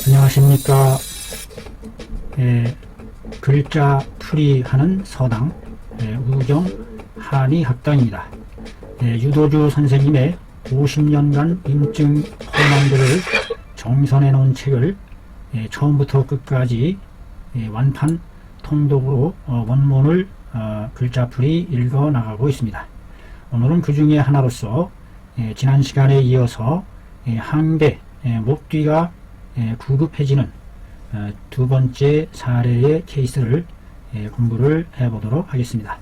안녕하십니까. 글자 풀이하는 서당 우경 한의학당입니다. 유도주 선생님의 50년간 인증 헌원들을 정선해 놓은 책을 처음부터 끝까지 완판 통독으로 원문을 글자풀이 읽어 나가고 있습니다. 오늘은 그 중에 하나로서 지난 시간에 이어서 항배, 목뒤가 구급해지는 두 번째 사례의 케이스를 공부를 해보도록 하겠습니다.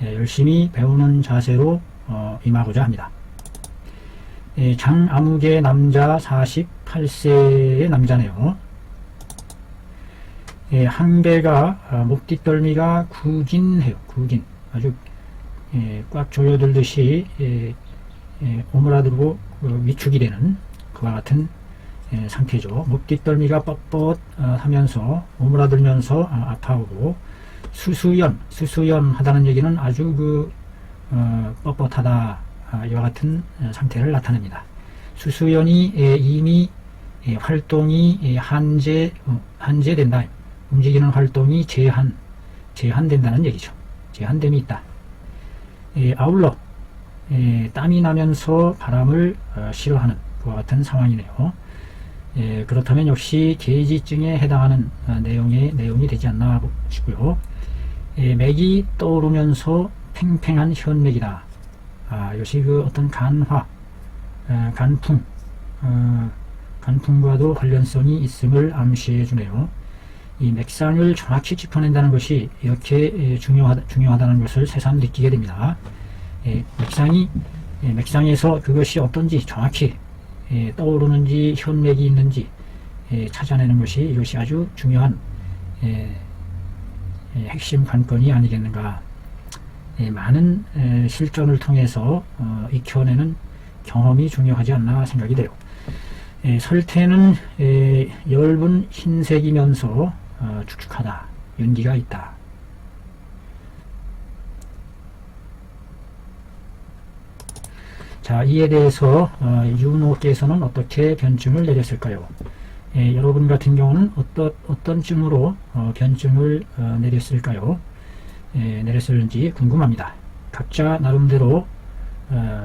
열심히 배우는 자세로 임하고자 합니다. 장아무개 남자 48세의 남자네요. 항배가 목뒷덜미가 구긴해요. 구긴. 아주 꽉 조여들듯이 오므라들고 위축이 되는 그와 같은 상태죠. 목뒷덜미가 뻣뻣하면서 오므라들면서 아파오고 수수연 하다는 얘기는 아주 뻣뻣하다 이와 같은 상태를 나타냅니다. 수수연이 이미 활동이 한제된다. 움직이는 활동이 제한된다는 얘기죠. 제한됨이 있다. 아울러 땀이 나면서 바람을 싫어하는 그와 같은 상황이네요. 그렇다면 역시 계지증에 해당하는 내용이 되지 않나 싶고요. 맥이 떠오르면서 팽팽한 현맥이다. 이것이 어떤 간풍과도 관련성이 있음을 암시해 주네요. 이 맥상을 정확히 짚어낸다는 것이 이렇게 중요하다는 것을 새삼 느끼게 됩니다. 맥상에서 그것이 어떤지 정확히 떠오르는지 현맥이 있는지 찾아내는 것이 이것이 아주 중요한 핵심 관건이 아니겠는가. 많은 실전을 통해서 익혀내는 경험이 중요하지 않나 생각이 돼요. 설태는 엷은 흰색이면서 축축하다. 윤기가 있다. 자, 이에 대해서 윤호께서는 어떻게 변증을 내렸을까요? 여러분 같은 경우는 어떤 증으로 변증을 내렸을까요? 내렸을지 궁금합니다. 각자 나름대로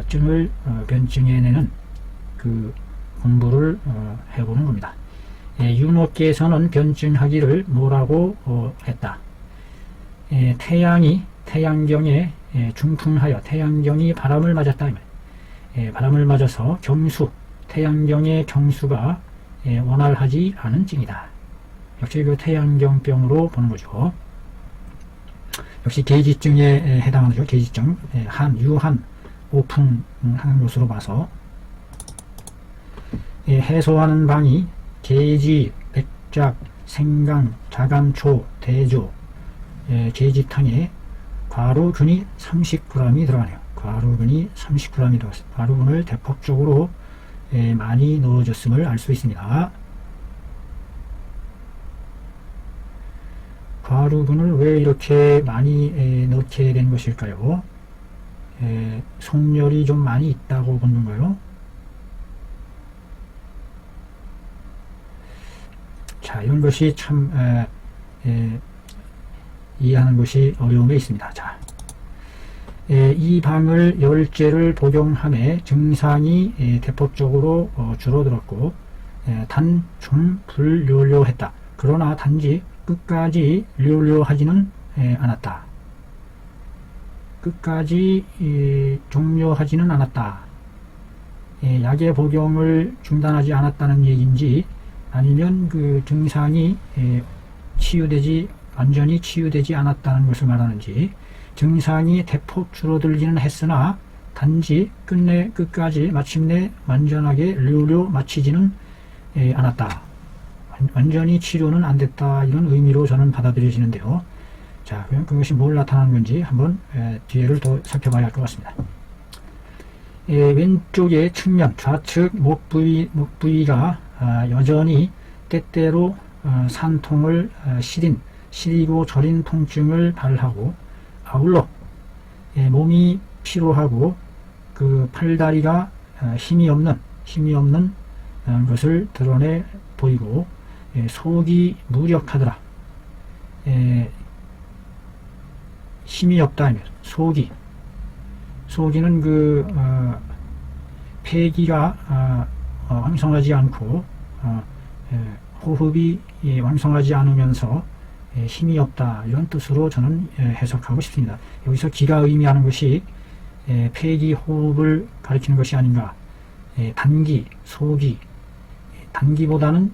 증을 변증해내는 그 공부를 해보는 겁니다. 윤호께서는 변증하기를 뭐라고 했다. 태양경에 중풍하여 태양경이 바람을 맞았다. 바람을 맞아서 태양경의 경수가 원활하지 않은 증이다. 역시 그 태양경병으로 보는 거죠. 역시 계지증에 해당하죠. 계지증, 유한, 오풍하는 것으로 봐서 해소하는 방이 계지, 백작, 생강, 자감초, 대조, 계지탕에 과루균이 30g이 들어가네요. 과루균이 30g이 들어갔습니다. 과루균을 대폭적으로 많이 넣어줬음을 알 수 있습니다. 과루균을 왜 이렇게 많이 넣게 된 것일까요? 속열이 좀 많이 있다고 본 건가요? 자, 이런 것이 참 이해하는 것이 어려움에 있습니다. 자, 이 방을 열째를 복용함에 증상이 대폭적으로 줄어들었고 단 좀 불료료했다. 그러나 단지 끝까지 료료하지는 않았다. 끝까지 종료하지는 않았다. 약의 복용을 중단하지 않았다는 얘기인지 아니면 그 증상이 완전히 치유되지 않았다는 것을 말하는지, 증상이 대폭 줄어들기는 했으나 단지 끝까지 마침내 완전하게 료료 마치지는 않았다. 완전히 치료는 안 됐다. 이런 의미로 저는 받아들여지는데요. 자, 그럼 그것이 뭘 나타나는 건지 한번 뒤에를 더 살펴봐야 할 것 같습니다. 왼쪽의 측면, 좌측 목 부위가 여전히 때때로 산통을 시리고 저린 통증을 발하고, 아울러 몸이 피로하고 그 팔다리가 힘이 없는 것을 드러내 보이고, 속이 무력하더라. 힘이 없다. 속이는 폐기가 왕성하지 않고 호흡이 왕성하지 않으면서 힘이 없다, 이런 뜻으로 저는 해석하고 싶습니다. 여기서 기가 의미하는 것이 폐기 호흡을 가리키는 것이 아닌가. 단기, 속이 단기보다는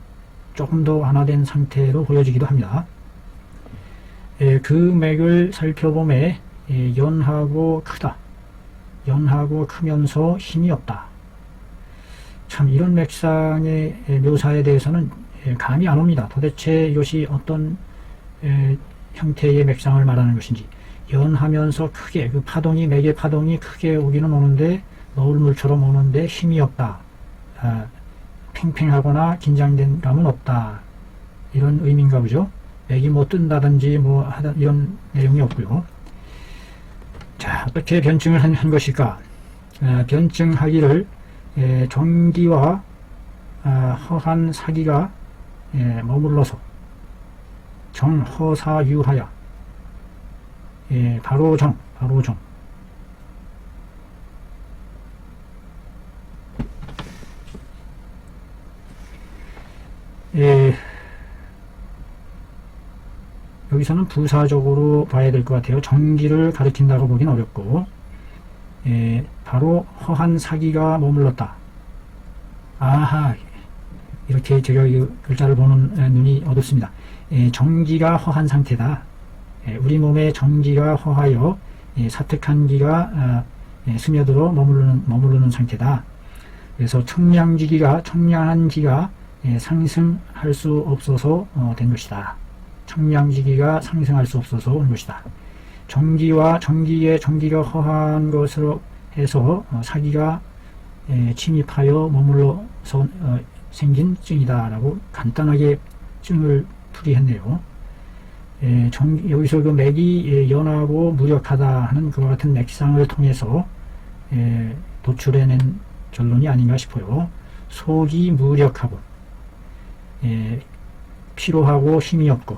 조금 더 완화된 상태로 보여지기도 합니다. 그 맥을 살펴보면 연하고 크다, 연하고 크면서 힘이 없다. 참 이런 맥상의 묘사에 대해서는 감이 안 옵니다. 도대체 이것이 어떤 형태의 맥상을 말하는 것인지. 연하면서 크게, 그 파동이, 맥의 파동이 크게 오기는 오는데 노을물처럼 오는데 힘이 없다. 팽팽하거나 긴장된 감은 없다. 이런 의미인가 보죠. 맥이 뭐 뜬다든지 뭐 하다, 이런 내용이 없고요. 자, 어떻게 변증을 한 것일까? 변증하기를 정기와 허한 사기가 머물러서 정허사유하야. 바로 정. 여기서는 부사적으로 봐야 될 것 같아요. 정기를 가리킨다고 보긴 어렵고, 바로 허한 사기가 머물렀다. 아하, 이렇게 제가 이 글자를 보는 눈이 어둡습니다. 정기가 허한 상태다. 우리 몸의 정기가 허하여 사특한 기가 스며들어 머무르는 상태다. 그래서 청량한 기가 상승할 수 없어서 된 것이다. 청량지기가 상승할 수 없어서 온 것이다. 정기가 허한 것으로 해서 사기가 침입하여 머물러서 생긴 증이다 라고 간단하게 증을 풀이했네요. 여기서 그 맥이 연하고 무력하다 하는 그와 같은 맥상을 통해서 도출해낸 결론이 아닌가 싶어요. 속이 무력하고 피로하고 힘이 없고,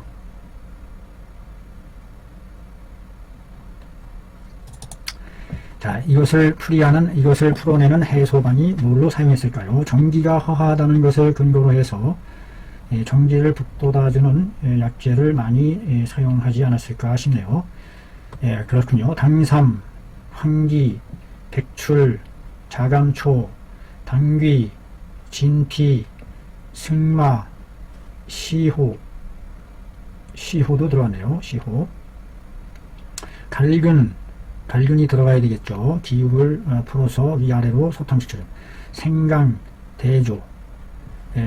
자, 이것을 풀어내는 해소방이 뭘로 사용했을까요? 정기가 허하다는 것을 근거로 해서 정기를 북돋아주는 약재를 많이 사용하지 않았을까 싶네요. 그렇군요. 당삼, 황기, 백출, 자감초, 당귀, 진피, 승마, 시호도 들어가네요. 시호. 갈근이 들어가야 되겠죠. 기육을 풀어서 위아래로 소탕시켜줘. 생강, 대조.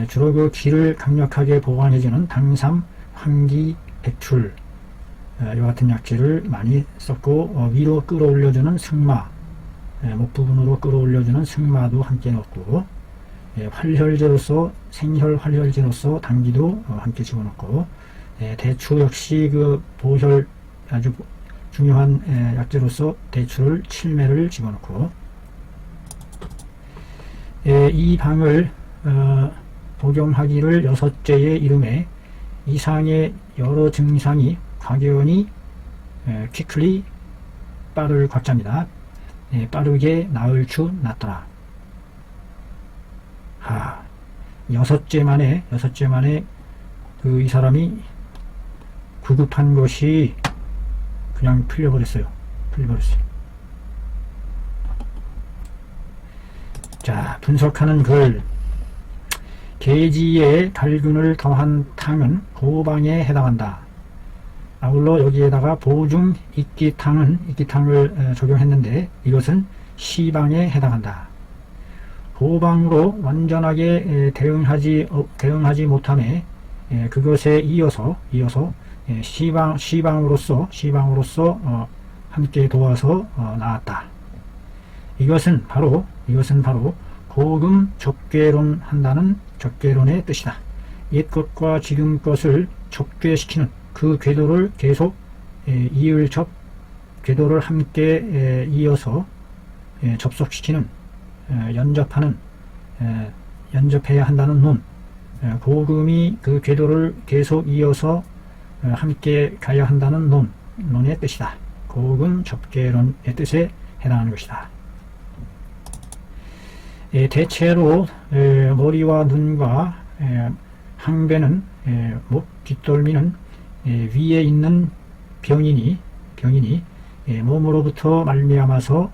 주로 그 기를 강력하게 보완해주는 당삼, 황기, 백출, 이와 같은 약재를 많이 썼고, 위로 끌어올려주는 승마, 목 부분으로 끌어올려주는 승마도 함께 넣었고, 생혈 활혈제로서 당기도 함께 집어넣고, 대추 역시 그 보혈 아주 중요한 약재로서 대추를 7매를 집어넣고, 이 방을 복용하기를 6제의 이름에 이상의 여러 증상이 확연히 quickly 빠를 곽자입니다. 빠르게 나을 주 났더라. 6째 만에 이 사람이 구급한 것이 그냥 풀려버렸어요. 자, 분석하는 글. 계지에 갈근을 더한 탕은 보방에 해당한다. 아울러 여기에다가 보중 이끼탕을 적용했는데 이것은 시방에 해당한다. 보방으로 완전하게 대응하지 못함에 그것에 이어서 시방으로서 함께 도와서 나왔다. 이것은 바로 고금 적괴론 한다는 적괴론의 뜻이다. 옛 것과 지금 것을 적괴시키는 그 궤도를 계속 이을 궤도를 함께 이어서 접속시키는 연접해야 한다는 론, 고금이 그 궤도를 계속 이어서 함께 가야 한다는 논의 뜻이다. 고금 접계론의 뜻에 해당하는 것이다. 대체로 머리와 눈과 항배는 목 뒷덜미는 위에 있는 병인이 몸으로부터 말미암아서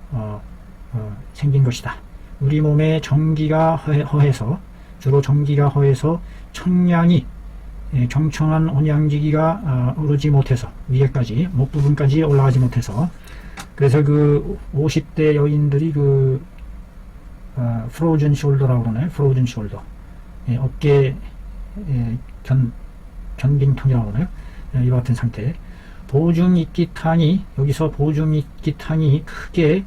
생긴 것이다. 우리 몸에 정기가 허해서 주로 정기가 허해서 청량이 경청한 온양지기가 오르지 못해서 위에까지 목 부분까지 올라가지 못해서 그래서 그 50대 여인들이 그 프로즌 숄더라고 그러나요? 프로즌 숄더 어깨 견빙통이라고 그러나요? 이와 같은 상태. 보중익기탕이 여기서 보중익기탕이 크게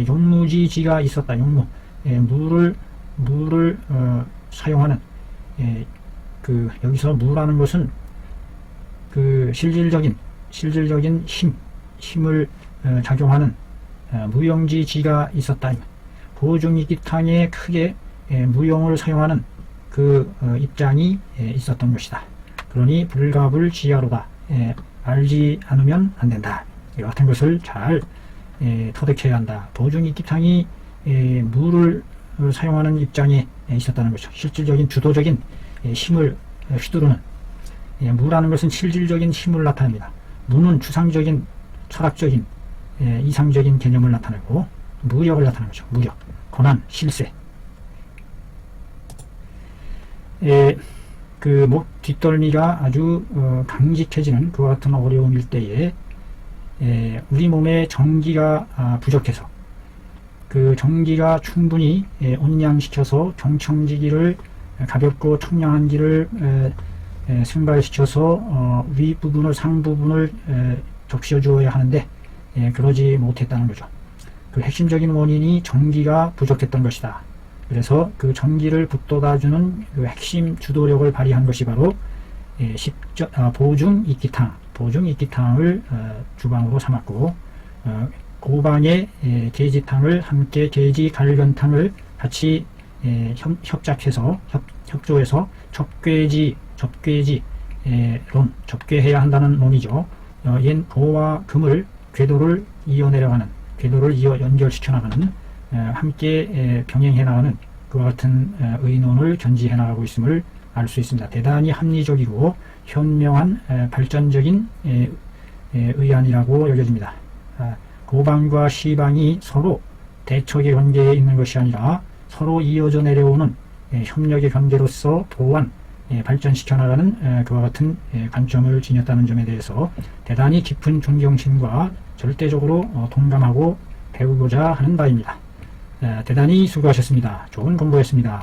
용무지지가 있었다. 용무 물을 사용하는 그 여기서 무라는 것은 그 실질적인 힘을 작용하는 무용지지가 있었다. 보중익기탕에 크게 무용을 사용하는 그 입장이 있었던 것이다. 그러니 불가불지하로다. 알지 않으면 안 된다. 이 같은 것을 잘 터득해야 한다. 보중익기탕이 물을 사용하는 입장에 있었다는 것이죠. 실질적인 주도적인 힘을 휘두르는 무라는 것은 실질적인 힘을 나타냅니다. 무는 추상적인 철학적인 이상적인 개념을 나타내고 무력을 나타내는 거죠. 무력, 고난, 실세. 그 목 뒷덜미가 아주 강직해지는 그와 같은 어려움일 때에 우리 몸에 정기가 부족해서 그 정기가 충분히 온양시켜서 경청지기를 가볍고 청량한 기를 승발시켜서 윗부분을 상부분을 적셔 주어야 하는데 그러지 못했다는 거죠. 그 핵심적인 원인이 정기가 부족했던 것이다. 그래서 그 정기를 북돋아주는 그 핵심 주도력을 발휘한 것이 바로 보중익기탕을 주방으로 삼았고 고방에 계지탕을 함께 계지갈견탕을 같이 협조해서 접궤해야 한다는 논이죠. 옛 보와 금을 궤도를 연결시켜 나가는 함께 병행해 나가는 그와 같은 의논을 견지해 나가고 있음을 알 수 있습니다. 대단히 합리적이고 현명한 발전적인 의안이라고 여겨집니다. 고방과 시방이 서로 대척의 관계에 있는 것이 아니라 서로 이어져 내려오는 협력의 관계로서 보완, 발전시켜 나가는 그와 같은 관점을 지녔다는 점에 대해서 대단히 깊은 존경심과 절대적으로 동감하고 배우고자 하는 바입니다. 대단히 수고하셨습니다. 좋은 공부였습니다.